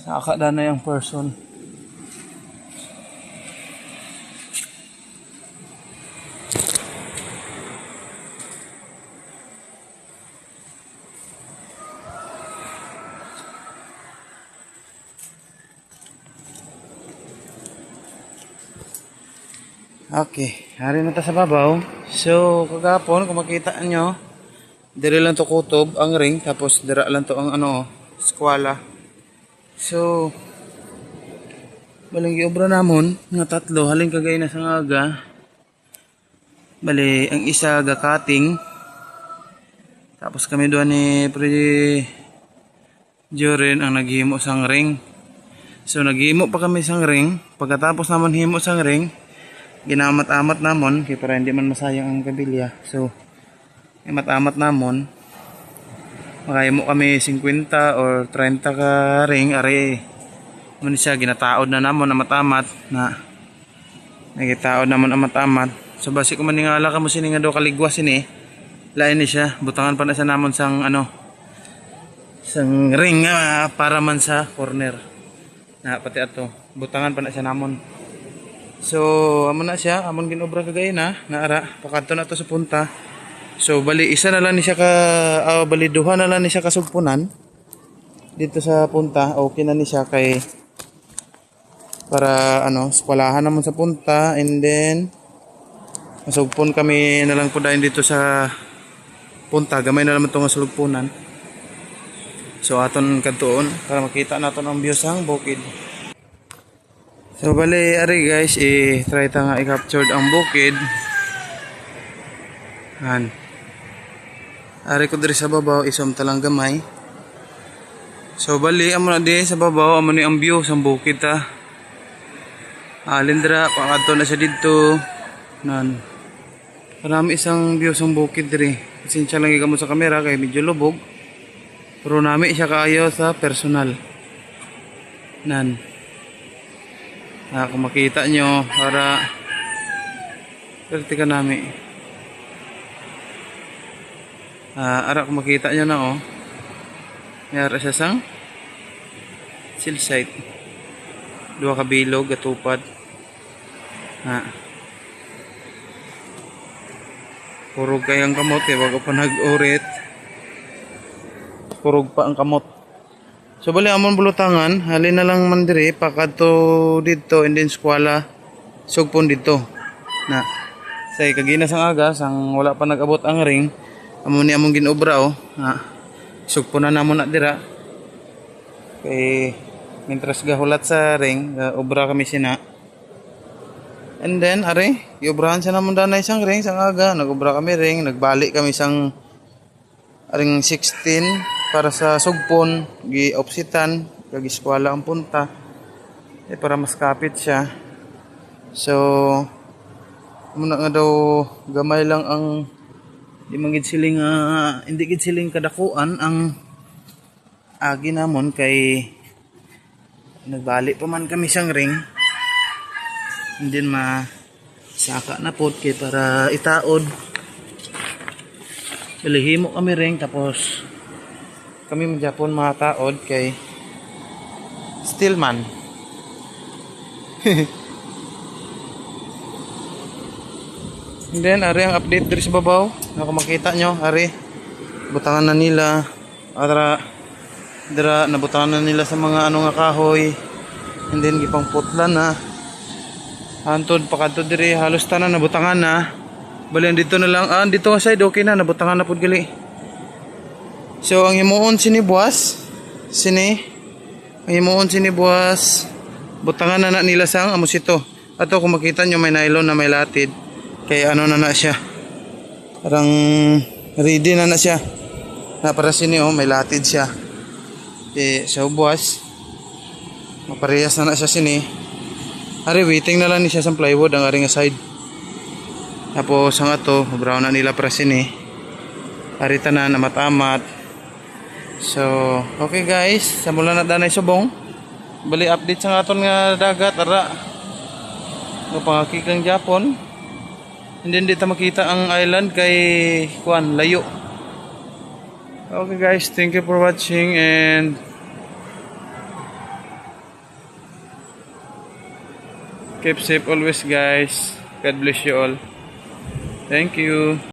Nakakada na yung person. Okay, hari na ta sa babaw. So, kagapon, kung makita nyo, dire lang to kutob, ang ring, tapos dira lang to ang skwala. So, balang giobra namon, nga tatlo, haling kagay na sa ngaga. Bali, ang isa gakating. Tapos kami doon ni Freddy Jorin ang naghimo sang ring. So, naghimo pa kami sang ring. Pagkatapos naman himo sang ring, ginamat-amat namon kaya para hindi man masayang ang kabilya. So imat-amat namon, makahimo kami 50 or 30 ka ring ari mo siya ginataod na namon amat-amat na nagitaod namon amat-amat. So basi ko maningala ka mo sini nga do kaligwas ini lain ni siya butangan pa na sa namon sang sang ring para man sa corner na pati ato butangan pa na siya namon. So, amo na siya, amon ginobra kagay na ara, pakadto na to sa punta. So, bali isa na lang ni siya bali duha na lang ni siya kasugpunan dito sa punta. Okay na ni siya kay para eskwelahan namon sa punta, and then masugpon kami na lang po dahil dito sa punta. Gamay na naman itong masulugpunan. So, aton kadtuon para makita naton ang view sang bukid. So bali ari guys, try ta nga i-capture ang bukid. Ari ko diri sa babaw, isom talang gamay. So bali amo na di sa babaw, amo ni ang view sa bukid ta. Lindra pakadto na siya dito. Marami isang view sa bukid diri. Pasensya lang igamo sa camera kay medyo lubog. Pero nami siya kaayo sa personal. Kung makita nyo para pertika nami ara kung makita nyo na mayara siya sang silsite, duha ka bilog gatupad purog kayang kamot bago pa nag-urit, purog pa ang kamot. So bali amon bulutangan, halin na lang man diri pakadto dito and then eskwela sugpon dito. Say kagina sang aga sang wala pa nag-abot ang ring, amon ni among ginobra sugpon na namon na dira. Kay mintras gahulat sa ring, obra kami sina. And then are, giobrahan siya namon danay sang ring sang aga, nagobra kami ring, nagbalik kami sang aring 16 para sa sugpon, gi-opsitan, kag-eskwela ang punta. Para mas kapit siya. So, muna nga daw gamay lang ang hindi gid siling kadakuan ang agi namon kay nagbalik pa man kami sang ring. And then saka na pod kay para itaod. Balihimo kami ring tapos kami man Japon mga taod kay Stillman. And then ari ang update diri sa babaw. Kung makita nyo, ari butangan na nila. Dira nabutangan na nila sa mga nga kahoy. And then gipang putlan na. Antod pakadto diri halos tanan nabutangan na. Bali dito na lang dito nga side okay na nabutangan na pud gali. So ang himuon sinibuas butangan na nila sang amusito. Ato kung makita nyo may nylon na may latid. Kaya na siya. Parang ready na siya. Para sini may latid siya. Sa buwas maparehas na siya sini. Ari waiting na lang ni siya sa plywood ang aring side. Tapos ang ato brown na nila para sini. Ari tanan na matamat. So, okay guys, sa mula na danay subong. Bali update sa aton nga dagat ara. Pangakikang Japon. Hindi dito makita ang island kay layo. Okay guys, thank you for watching and Keep safe always guys. God bless you all. Thank you.